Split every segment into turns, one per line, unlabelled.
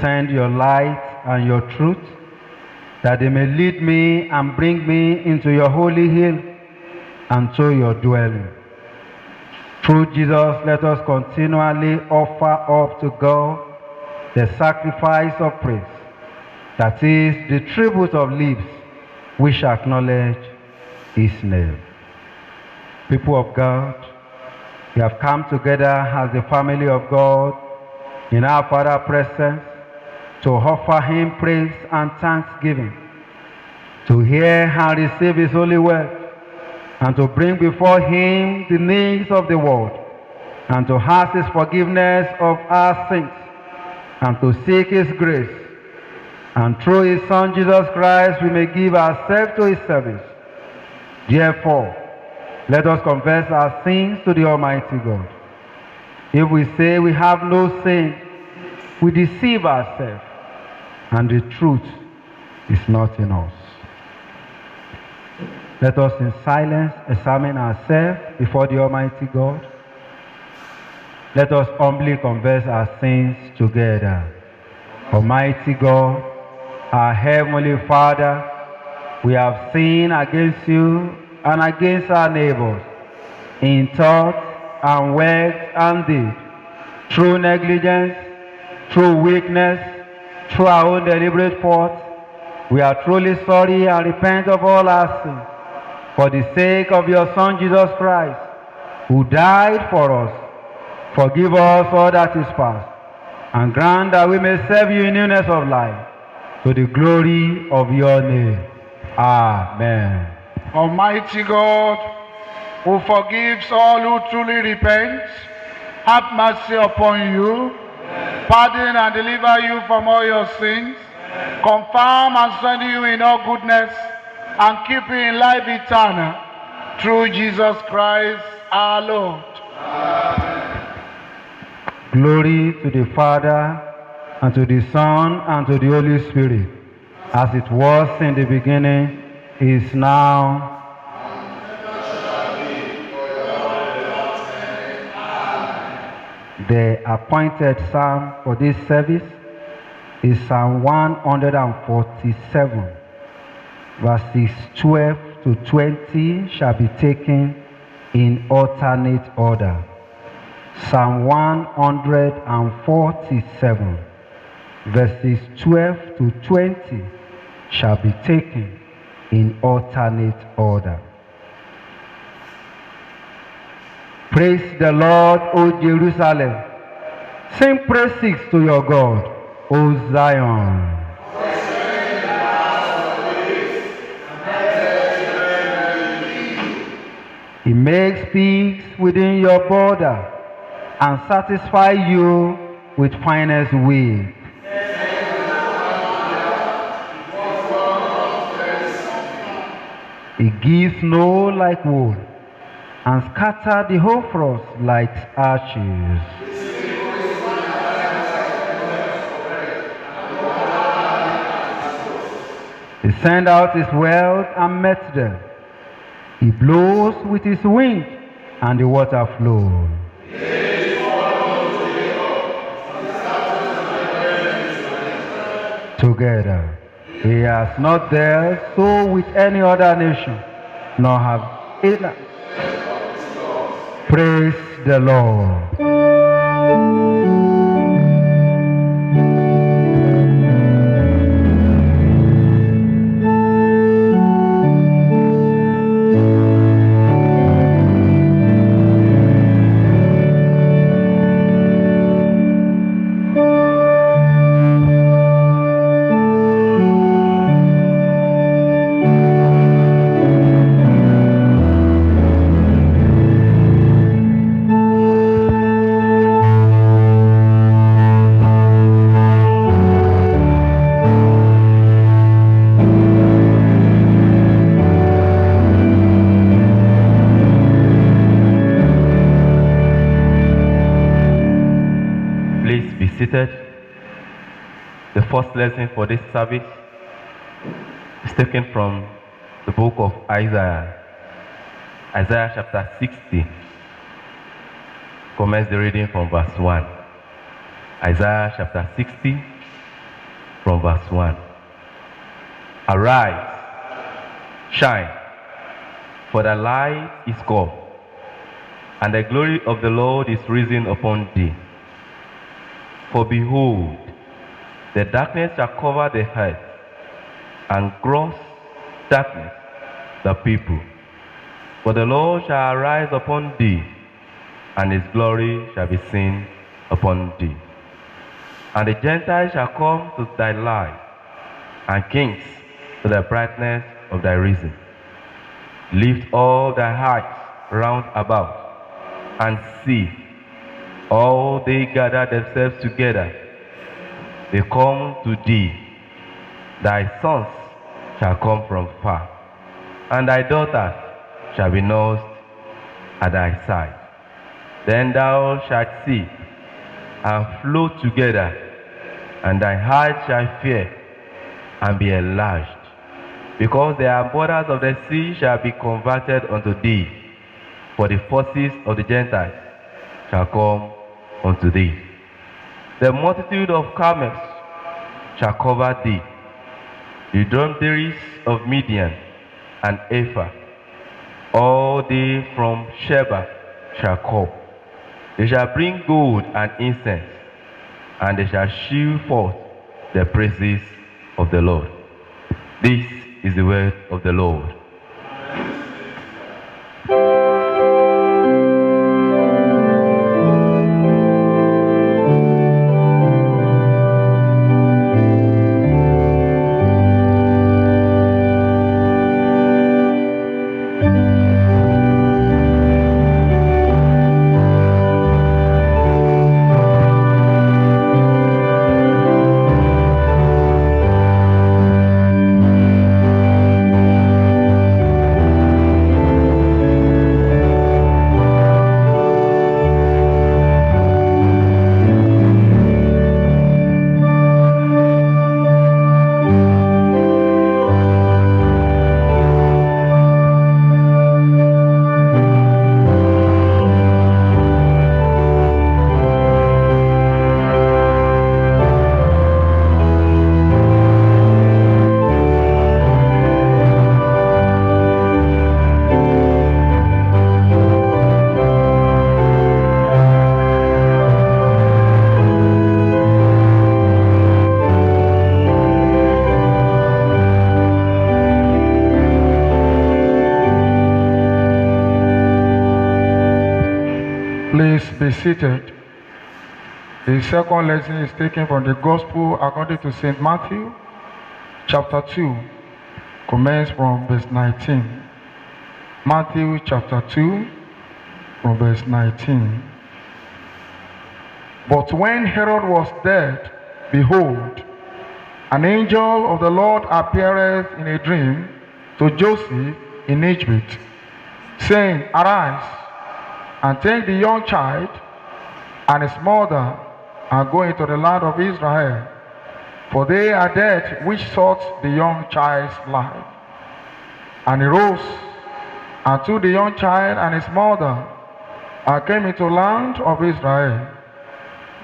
send your light and your truth, that they may lead me and bring me into your holy hill and to your dwelling. Through Jesus, let us continually offer up to God the sacrifice of praise, that is, the tribute of lips which acknowledge his name. People of God, we have come together as the family of God in our Father's presence to offer him praise and thanksgiving, to hear and receive his holy word, and to bring before him the needs of the world, and to ask his forgiveness of our sins, and to seek his grace. And through his Son Jesus Christ we may give ourselves to his service. Therefore, let us confess our sins to the Almighty God. If we say we have no sin, we deceive ourselves, and the truth is not in us. Let us in silence examine ourselves before the Almighty God. Let us humbly confess our sins together. Almighty God, our Heavenly Father, we have sinned against you and against our neighbors in thought and word and deed, through negligence, through weakness, through our own deliberate faults. We are truly sorry and repent of all our sins. For the sake of your Son Jesus Christ, who died for us, forgive us all that is past, and grant that we may serve you in newness of life, to the glory of your name. Amen.
Almighty God, who forgives all who truly repent, have mercy upon you, pardon and deliver you from all your sins, confirm and strengthen you in all goodness, and keep you in life eternal, through Jesus Christ our Lord.
Amen. Glory to the Father, and to the Son, and to the Holy Spirit, as it was in the beginning, is now, the appointed psalm for this service is Psalm 147. Verses 12 to 20 shall be taken in alternate order. Psalm 147, verses 12 to 20 shall be taken in alternate order. Praise the Lord, O Jerusalem. Sing praises to your God, O Zion. He makes peace within your border and satisfy you with finest wheat. He gives snow like wool and scatter the whole frost like ashes. He sent out his wealth and met them. He blows with his wind, and the water flows. Together, he has not dealt so with any other nation, nor have it. Praise the Lord.
Seated. The first lesson for this service is taken from the book of Isaiah. Isaiah chapter 60. Commence the reading from verse 1. Isaiah chapter 60 from verse 1. Arise, shine, for the light is come, and the glory of the Lord is risen upon thee. For behold, the darkness shall cover the earth, and gross darkness the people. For the Lord shall arise upon thee, and his glory shall be seen upon thee. And the Gentiles shall come to thy light, and kings to the brightness of thy rising. Lift all thy heights round about, and see, all they gather themselves together. They come to thee. Thy sons shall come from far, and thy daughters shall be nursed at thy side. Then thou shalt see, and float together, and thy heart shall fear, and be enlarged, because the borders of the sea shall be converted unto thee, for the forces of the Gentiles shall come unto thee. The multitude of camels shall cover thee, the dromedaries of Midian and Ephah, all they from Sheba shall come. They shall bring gold and incense, and they shall shew forth the praises of the Lord. This is the word of the Lord.
Please be seated. The second lesson is taken from the Gospel according to St. Matthew, chapter 2, commence from verse 19. Matthew chapter 2, from verse 19. But when Herod was dead, behold, an angel of the Lord appeareth in a dream to Joseph in Egypt, saying, Arise, and take the young child and his mother, and go into the land of Israel, for they are dead which sought the young child's life. And he rose, and took the young child and his mother, and came into the land of Israel.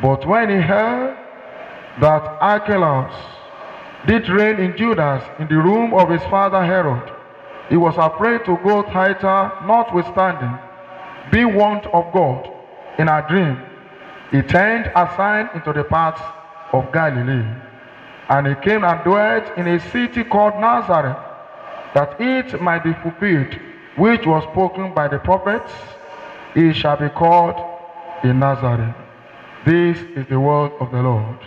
But when he heard that Archelaus did reign in Judah in the room of his father Herod, he was afraid to go thither, notwithstanding, being warned of God in a dream, he turned aside into the paths of Galilee. And he came and dwelt in a city called Nazareth, that it might be fulfilled, which was spoken by the prophets, he shall be called a Nazareth. This is the word of the Lord.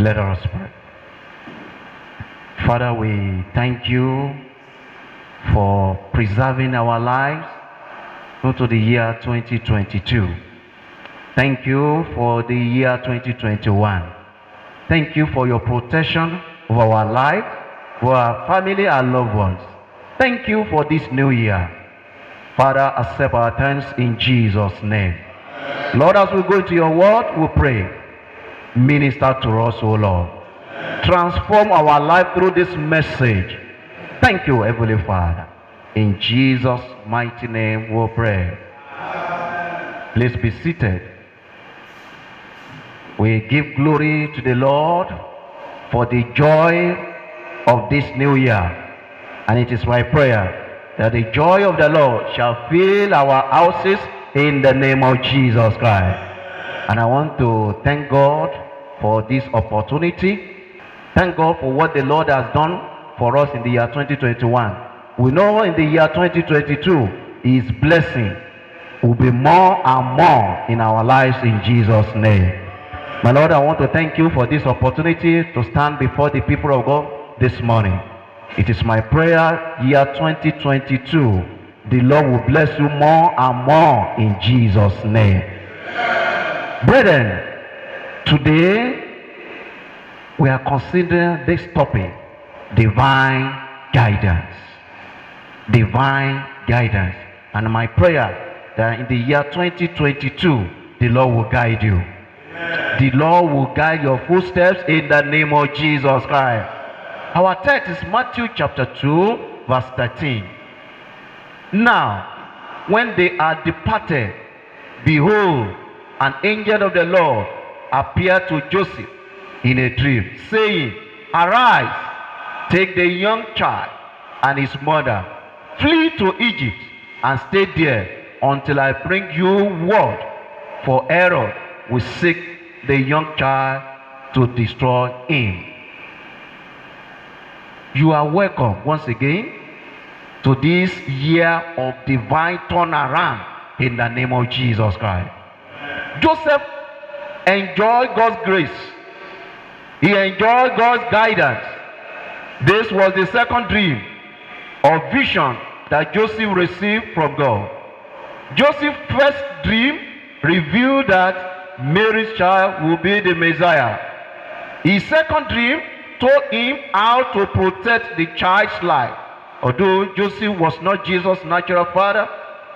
Let us pray. Father, we thank you for preserving our lives into the year 2022. Thank you for the year 2021. Thank you for your protection of our life, for our family and loved ones. Thank you for this new year. Father, accept our thanks in Jesus' name. Lord, as we go into your word, we pray. Minister to us, O Lord. Transform our life through this message. Thank you, Heavenly Father. In Jesus' mighty name we pray. Please be seated. We give glory to the Lord for the joy of this new year. And it is my prayer that the joy of the Lord shall fill our houses in the name of Jesus Christ. And I want to thank God for this opportunity. Thank God for what the Lord has done for us in the year 2021. We know in the year 2022, His blessing will be more and more in our lives in Jesus' name. My Lord, I want to thank you for this opportunity to stand before the people of God this morning. It is my prayer, year 2022, the Lord will bless you more and more in Jesus' name. Brethren, today we are considering this topic, divine guidance. Divine guidance. And my prayer that in the year 2022, the Lord will guide you. The Lord will guide your footsteps in the name of Jesus Christ. Our text is Matthew chapter 2, verse 13. Now, when they are departed, behold, an angel of the Lord appeared to Joseph in a dream, saying, Arise, take the young child and his mother, flee to Egypt, and stay there until I bring you word, for Herod will seek the young child to destroy him. You are welcome once again to this year of divine turnaround in the name of Jesus Christ. Joseph enjoyed God's grace. He enjoyed God's guidance. This was the second dream or vision that Joseph received from God. Joseph's first dream revealed that Mary's child will be the Messiah. His second dream told him how to protect the child's life. Although Joseph was not Jesus' natural father,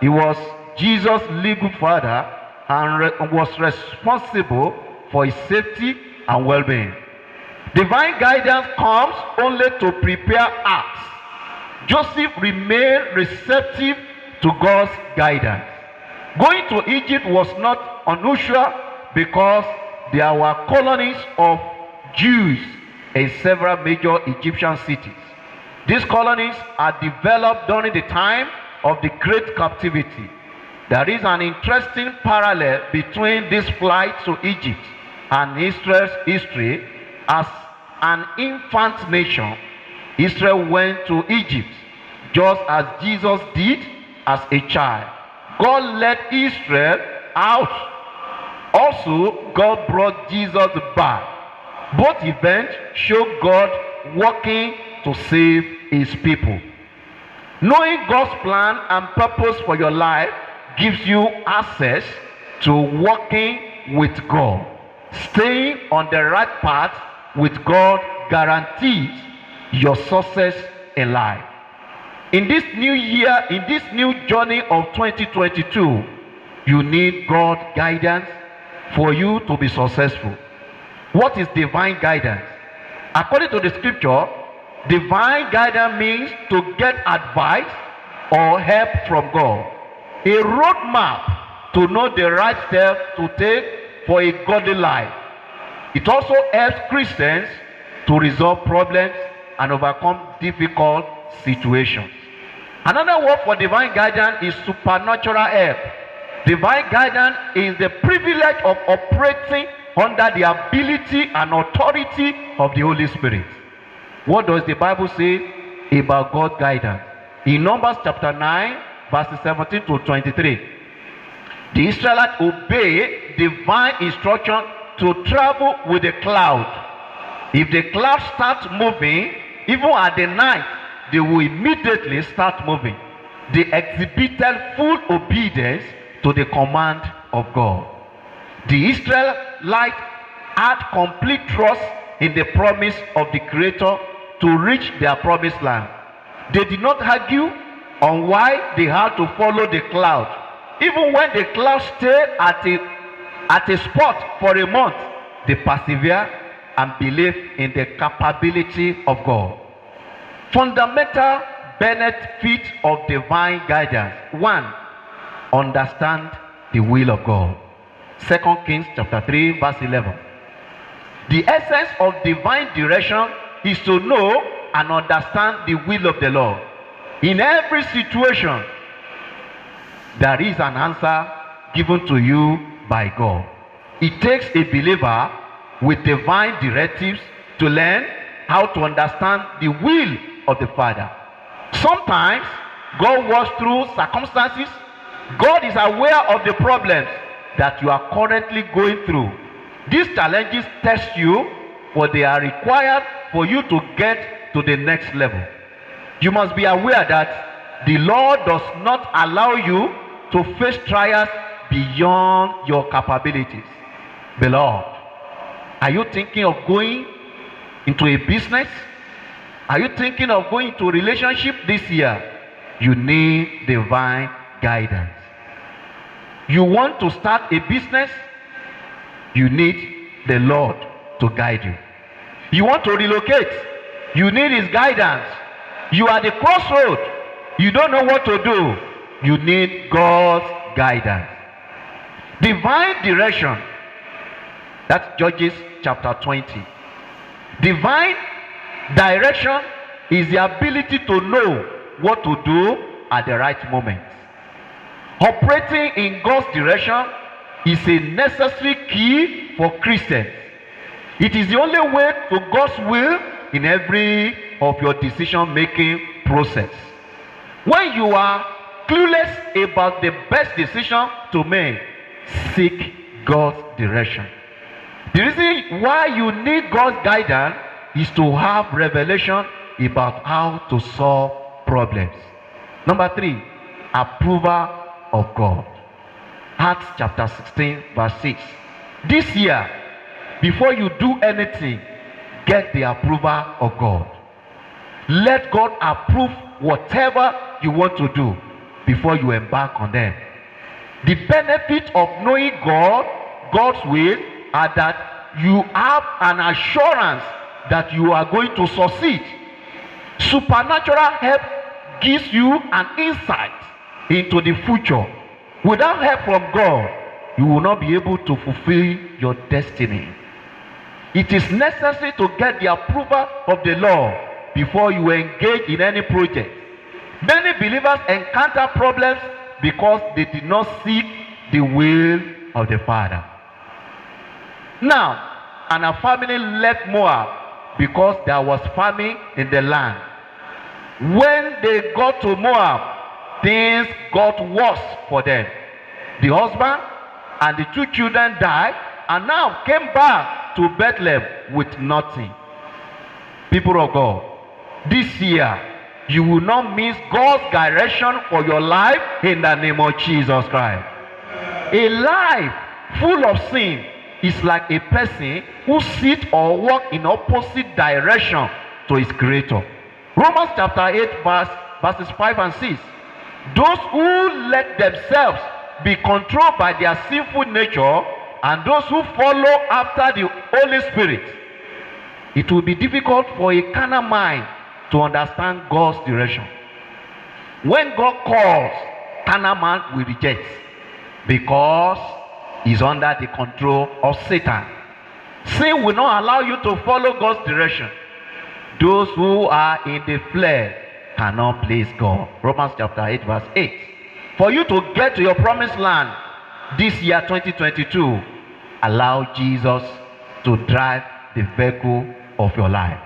he was Jesus' legal father and was responsible for his safety and well-being. Divine guidance comes only to prepare us. Joseph remained receptive to God's guidance. Going to Egypt was not unusual because there were colonies of Jews in several major Egyptian cities. These colonies are developed during the time of the Great Captivity. There is an interesting parallel between this flight to Egypt and Israel's history. As an infant nation, Israel went to Egypt just as Jesus did as a child. God led Israel out. Also, God brought Jesus back. Both events show God working to save his people. Knowing God's plan and purpose for your life gives you access to working with God. Staying on the right path with God guarantees your success in life. In this new year, in this new journey of 2022, you need God's guidance for you to be successful. What is divine guidance? According to the scripture, divine guidance means to get advice or help from God. A roadmap to know the right step to take for a godly life. It also helps Christians to resolve problems and overcome difficult situations. Another word for divine guidance is supernatural help. Divine guidance is the privilege of operating under the ability and authority of the Holy Spirit. What does the Bible say about God's guidance? In Numbers chapter 9, verses 17 to 23, the Israelites obeyed divine instruction to travel with a cloud.
If the clouds start moving, even at the night, they will immediately start moving. They exhibited full obedience to the command of God. The Israelites had complete trust in the promise of the Creator to reach their promised land. They did not argue on why they had to follow the cloud. Even when the cloud stayed at a spot for a month, they persevered and believed in the capability of God. Fundamental benefit of divine guidance. 1. Understand the will of God. 2 Kings chapter 3 verse 11. The essence of divine direction is to know and understand the will of the Lord. In every situation, there is an answer given to you by God. It takes a believer with divine directives to learn how to understand the will of the Father. Sometimes God works through circumstances. God is aware of the problems that you are currently going through. These challenges test you, for they are required for you to get to the next level. You must be aware that the Lord does not allow you to face trials beyond your capabilities. Beloved, are you thinking of going into a business? Are you thinking of going into a relationship this year? You need divine guidance. You want to start a business? You need the Lord to guide you. You want to relocate? You need His guidance. You are at the crossroad. You don't know what to do. You need God's guidance. Divine direction. That's Judges chapter 20. Divine direction is the ability to know what to do at the right moment. Operating in God's direction is a necessary key for Christians. It is the only way to God's will in every of your decision-making process. When you are clueless about the best decision to make, seek God's direction. The reason why you need God's guidance is to have revelation about how to solve problems. Number 3, approval of God. Acts chapter 16 verse 6. This year, before you do anything, get the approval of God. Let God approve whatever you want to do before you embark on them. The benefit of knowing God's will, are that you have an assurance that you are going to succeed. Supernatural help gives you an insight into the future. Without help from God, you will not be able to fulfill your destiny. It is necessary to get the approval of the Lord before you engage in any project. Many believers encounter problems because they did not seek the will of the Father. Now, Anna's family left Moab because there was famine in the land. When they got to Moab, things got worse for them. The husband and the 2 children died and now came back to Bethlehem with nothing. People of God, this year, you will not miss God's direction for your life in the name of Jesus Christ. A life full of sin is like a person who sits or walks in opposite direction to his Creator. Romans chapter 8 verses 5 and 6. Those who let themselves be controlled by their sinful nature and those who follow after the Holy Spirit, it will be difficult for a carnal mind to understand God's direction. When God calls, carnal man will reject because he's under the control of Satan. Sin will not allow you to follow God's direction. Those who are in the flesh cannot please God. Romans chapter 8 verse 8. For you to get to your promised land this year 2022, allow Jesus to drive the vehicle of your life.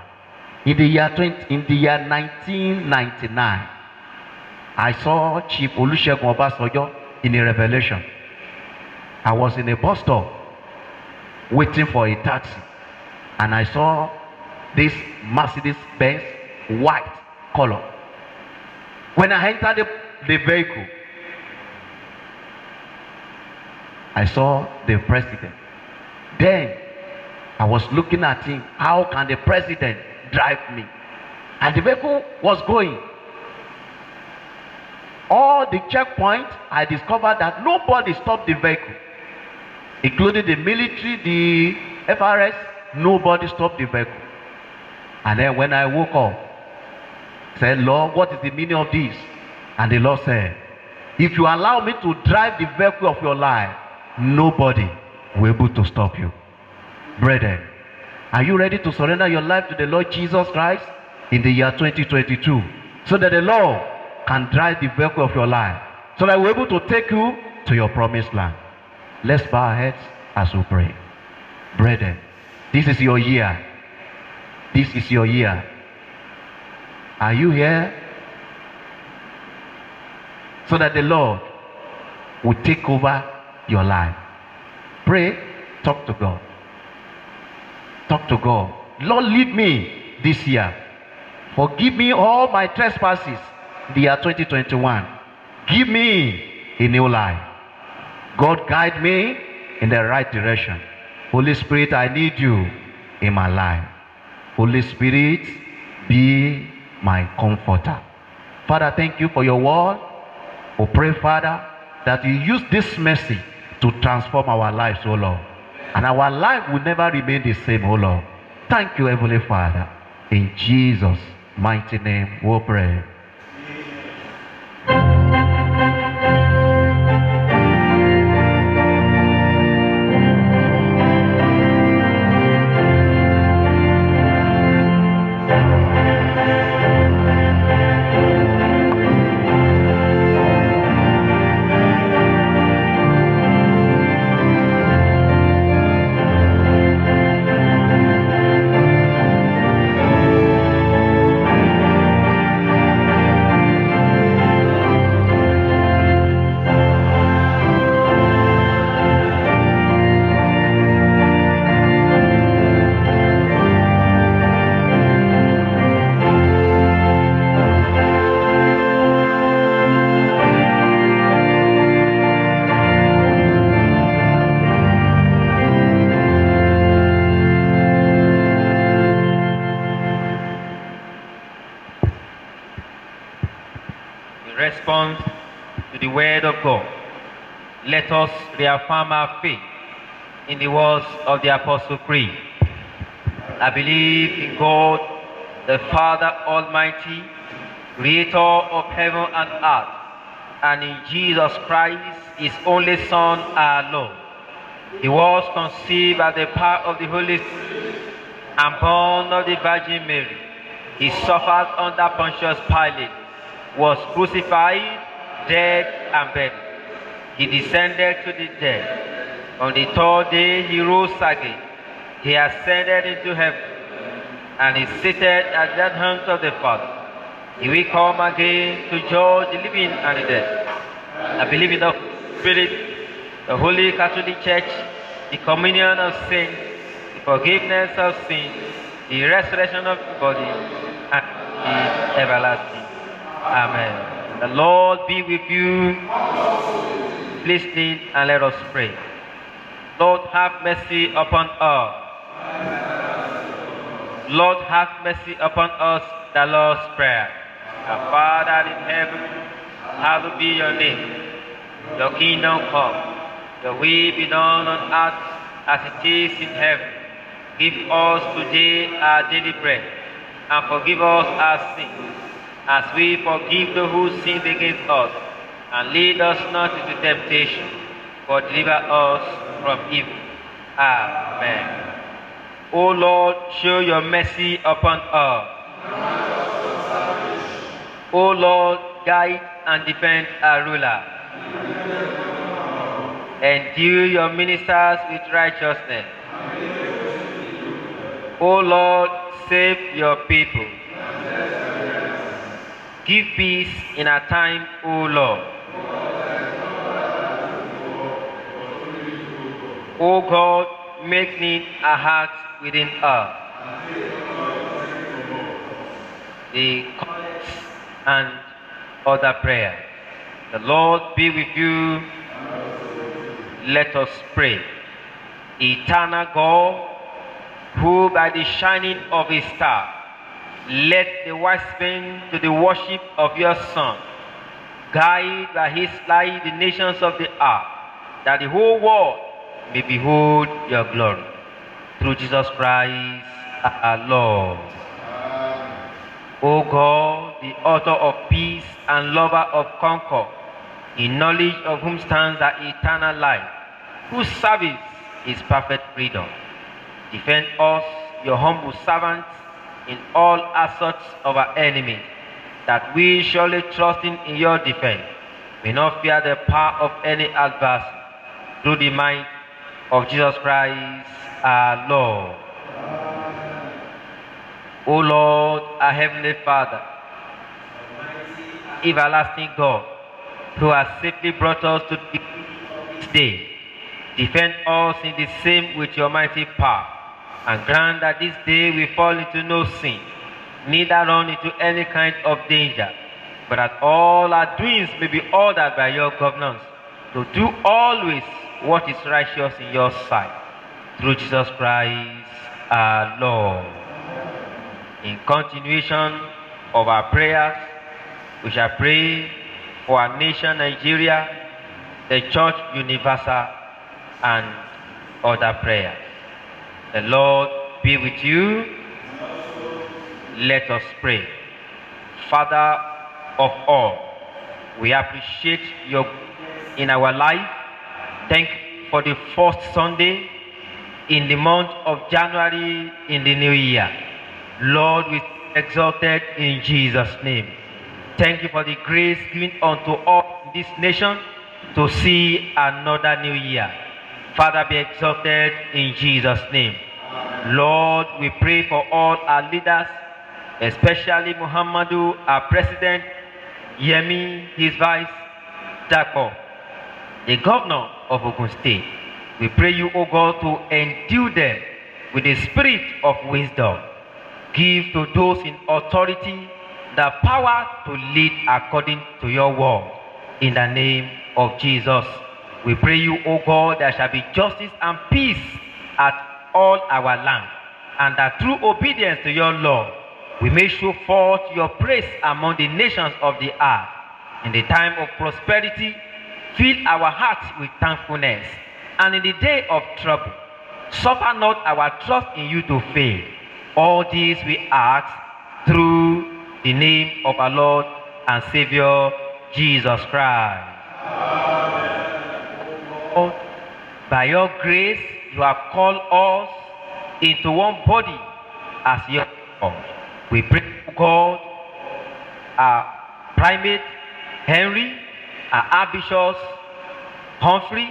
In the year 1999, I saw Chief Olusegun Obasanjo in a revelation. I was in a bus stop waiting for a taxi, and I saw this Mercedes-Benz white color. When I entered the vehicle, I saw the president. Then I was looking at him. How can the president drive me? And the vehicle was going. All the checkpoints, I discovered that nobody stopped the vehicle, including the military, the FRS. Nobody stopped the vehicle. And then when I woke up, I said, Lord, what is the meaning of this? And the Lord said, if you allow me to drive the vehicle of your life, nobody will be able to stop you. Brethren, are you ready to surrender your life to the Lord Jesus Christ in the year 2022, so that the Lord can drive the vehicle of your life, so that we're able to take you to your promised land? Let's bow our heads as we pray. Brethren, this is your year. This is your year. Are you here? So that the Lord will take over your life. Pray, talk to God. Talk to God. Lord, lead me this year. Forgive me all my trespasses, the year 2021. Give me a new life. God, guide me in the right direction. Holy Spirit, I need you in my life. Holy Spirit, be my comforter. Father, thank you for your word. We pray, Father, that you use this mercy to transform our lives, O Lord. And our life will never remain the same, O Lord. Thank you, Heavenly Father. In Jesus' mighty name we pray.
Response to the word of God. Let us reaffirm our faith in the words of the Apostle Creed. I believe in God, the Father Almighty, creator of heaven and earth, and in Jesus Christ, his only Son, our Lord. He was conceived by the power of the Holy Spirit and born of the Virgin Mary. He suffered under Pontius Pilate, was crucified, dead, and buried. He descended to the dead. On the third day he rose again. He ascended into heaven and is seated at the right hand of the Father. He will come again to judge the living and the dead. I believe in the Spirit, the Holy Catholic Church, the communion of saints, the forgiveness of sins, the resurrection of the body, and the everlasting. Amen. The Lord be with you. Please kneel and let us pray. Lord, have mercy upon us. Lord, have mercy upon us, the Lord's Prayer. Our Father in heaven, hallowed be your name. Your kingdom come. Your will be done on earth as it is in heaven. Give us today our daily bread, and forgive us our sins, as we forgive those who sin against us. And lead us not into temptation, but deliver us from evil. Amen. O Lord, show your mercy upon us. O Lord, guide and defend our ruler. Endue your ministers with righteousness. O Lord, save your people. Give peace in our time, O Lord. O God, make clean our hearts within us. the comments and other prayers. The Lord be with you. Let us pray. Eternal God, who by the shining of a star led the wise men to the worship of your Son, guide by his light the nations of the earth, that the whole world may behold your glory. Through Jesus Christ our Lord. O God, the author of peace and lover of concord, in knowledge of whom stands our eternal life, whose service is perfect freedom, defend us, your humble servants, in all assaults of our enemies, that we, surely trusting in your defense, may not fear the power of any adversary, through the might of Jesus Christ our Lord. O Lord, our heavenly Father, everlasting God, who has safely brought us to this day, defend us in the same with your mighty power, and grant that this day we fall into no sin, neither run into any kind of danger, but that all our doings may be ordered by your governance, to do always what is righteous in your sight. Through Jesus Christ our Lord. In continuation of our prayers, we shall pray for our nation Nigeria, the Church Universal, and other prayers. The Lord be with you. Let us pray. Father of all, we appreciate your in our life. Thank you for the first Sunday in the month of January in the new year. Lord, we exalted in Jesus' name. Thank you for the grace given unto all in this nation to see another new year. Father, be exalted in Jesus' name. Lord, we pray for all our leaders, especially Muhammadu, our president, Yemi, his vice, Jacob, the governor of Ogun State. We pray you, O God, to endue them with the spirit of wisdom. Give to those in authority the power to lead according to your word. In the name of Jesus, we pray you, O God, there shall be justice and peace at all our land, and that through obedience to your law, we may show forth your praise among the nations of the earth. In the time of prosperity, fill our hearts with thankfulness, and in the day of trouble, suffer not our trust in you to fail. All these we ask through the name of our Lord and Savior, Jesus Christ. Amen. By your grace, you have called us into one body as your church. We pray to God, our primate, Henry, our archbishops, Humphrey,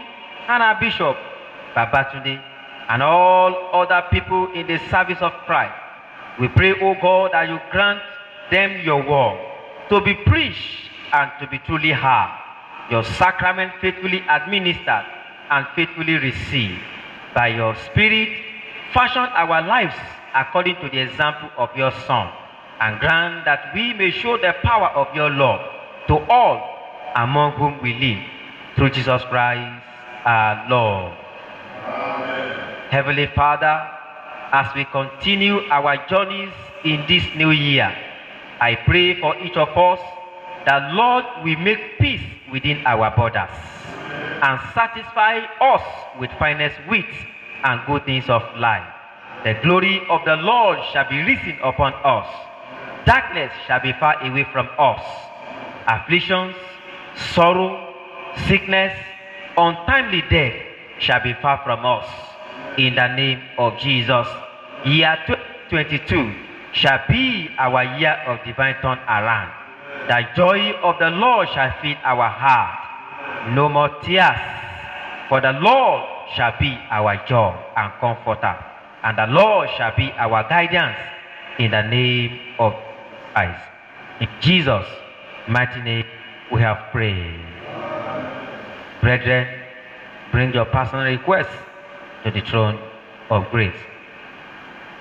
and our bishop, Babatunde, and all other people in the service of Christ. We pray, O God, that you grant them your word to be preached and to be truly heard, your sacrament faithfully administered and faithfully received. By your Spirit, fashion our lives according to the example of your Son, and grant that we may show the power of your love to all among whom we live. Through Jesus Christ our Lord. Amen. Heavenly Father, as we continue our journeys in this new year, I pray for each of us that, Lord, we make peace within our borders and satisfy us with finest wits and good things of life. The glory of the Lord shall be risen upon us. Darkness shall be far away from us. Afflictions, sorrow, sickness, untimely death shall be far from us. In the name of Jesus, year 2022 shall be our year of divine turnaround. The joy of the Lord shall fill our heart. No more tears, for the Lord shall be our joy and comforter, and the Lord shall be our guidance. In the name of Christ. In Jesus' mighty name we have prayed. Brethren, bring your personal requests to the throne of grace,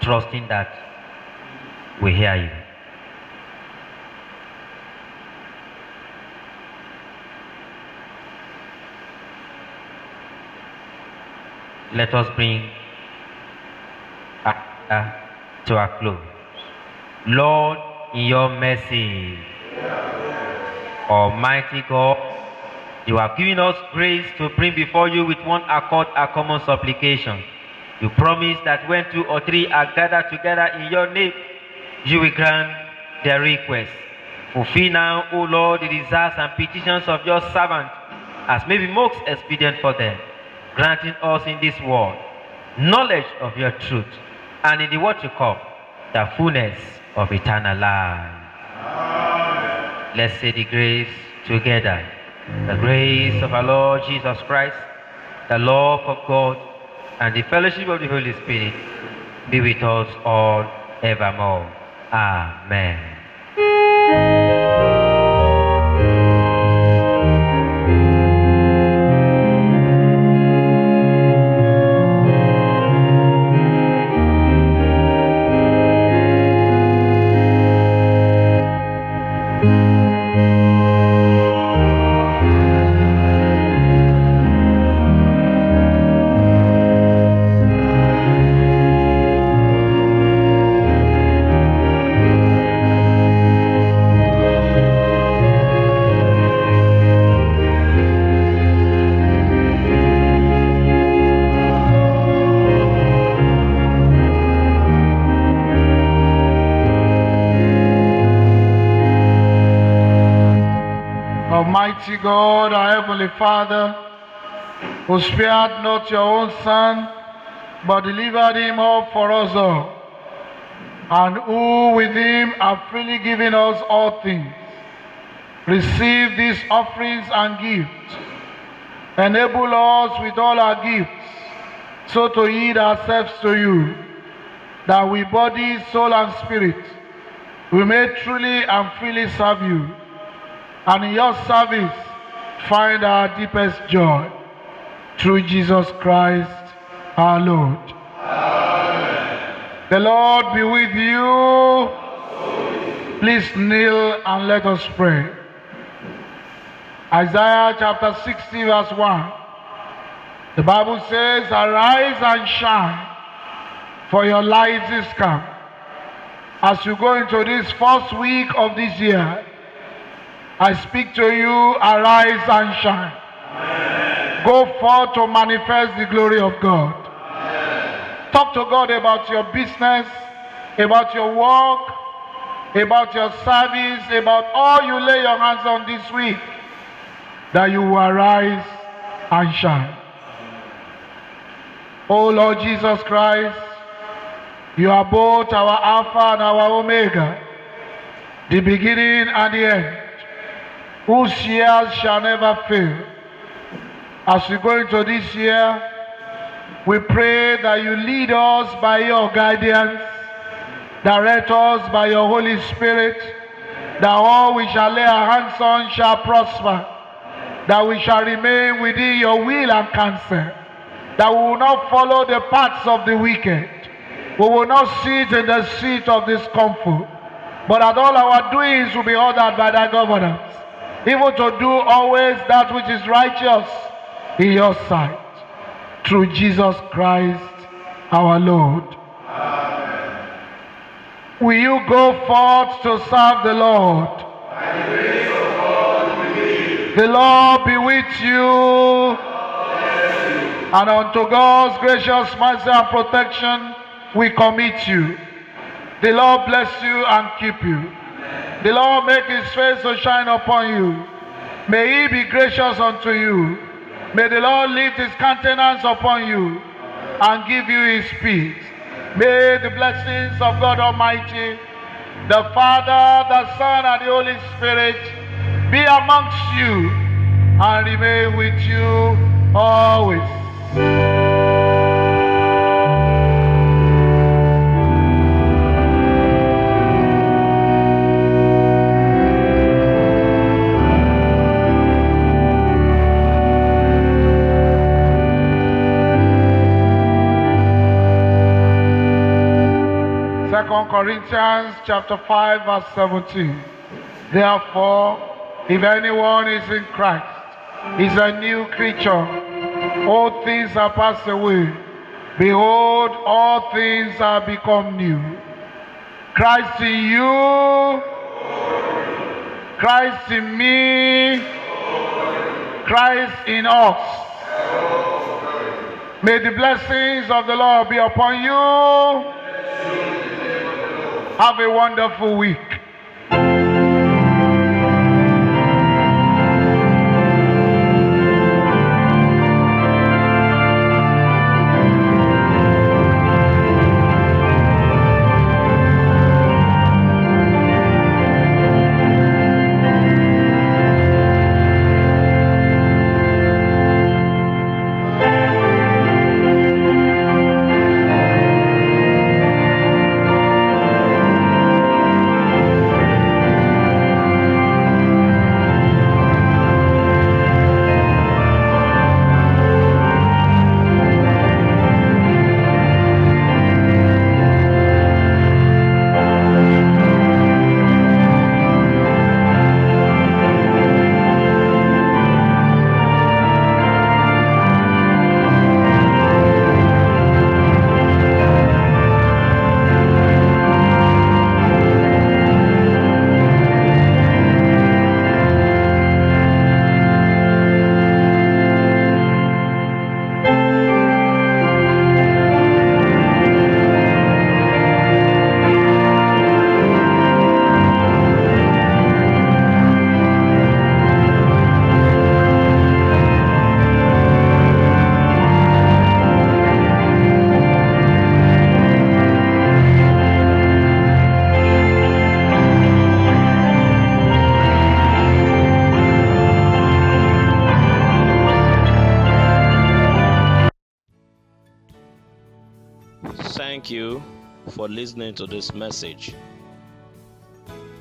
trusting that we hear you. let us bring to a close. Lord, in your mercy, Almighty God, you have given us grace to bring before you with one accord a common supplication. You promise that when 2 or 3 are gathered together in your name, you will grant their requests. Fulfill now, O Lord, the desires and petitions of your servant, as may be most expedient for them, granting us in this world knowledge of your truth, and in the world to come, the fullness of eternal life. Amen. Let's say the grace together. The grace of our Lord Jesus Christ, the love of God, and the fellowship of the Holy Spirit be with us all evermore. Amen.
Almighty God, our Heavenly Father, who spared not your own Son, but delivered him up for us all, and who with him have freely given us all things, receive these offerings and gifts. Enable us with all our gifts, so to yield ourselves to you, that we body, soul, and spirit, we may truly and freely serve you, and in your service find our deepest joy. Through Jesus Christ our Lord. Amen. The Lord be with you. Please kneel and let us pray. Isaiah chapter 60 verse 1. The Bible says, arise and shine, for your light is come. As you go into this first week of this year, I speak to you, arise and shine. Amen. Go forth to manifest the glory of God. Amen. Talk to God about your business, about your work, about your service, about all you lay your hands on this week, that you will arise and shine. Oh Lord Jesus Christ, you are both our Alpha and our Omega, the beginning and the end, whose years shall never fail. As we go into this year, we pray that you lead us by your guidance, direct us by your Holy Spirit, that all we shall lay our hands on shall prosper, that we shall remain within your will and counsel, that we will not follow the paths of the wicked, we will not sit in the seat of discomfort, but that all our doings will be ordered by thy governance, even to do always that which is righteous in your sight. Through Jesus Christ our Lord. Amen. Will you go forth to serve the Lord? By the grace of God we will. The Lord be with you. And unto God's gracious mercy and protection we commit you. The Lord bless you and keep you. Amen. The Lord make his face to shine upon you. May he be gracious unto you. May the Lord lift his countenance upon you and give you his peace. May the blessings of God Almighty, the Father, the Son, and the Holy Spirit be amongst you and remain with you always. Corinthians chapter 5 verse 17. Therefore, if anyone is in Christ, he is a new creature. All things are passed away. Behold, all things are become new. Christ in you, Christ in me, Christ in us. May the blessings of the Lord be upon you. Have a wonderful week.
Thank you for listening to this message.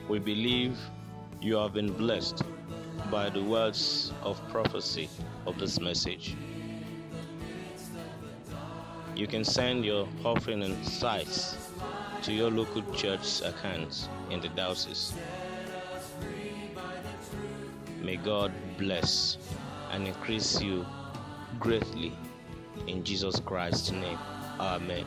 We believe you have been blessed by the words of prophecy of this message. You can send your offering and tithes to your local church accounts in the Diocese. May God bless and increase you greatly in Jesus Christ's name. Amen.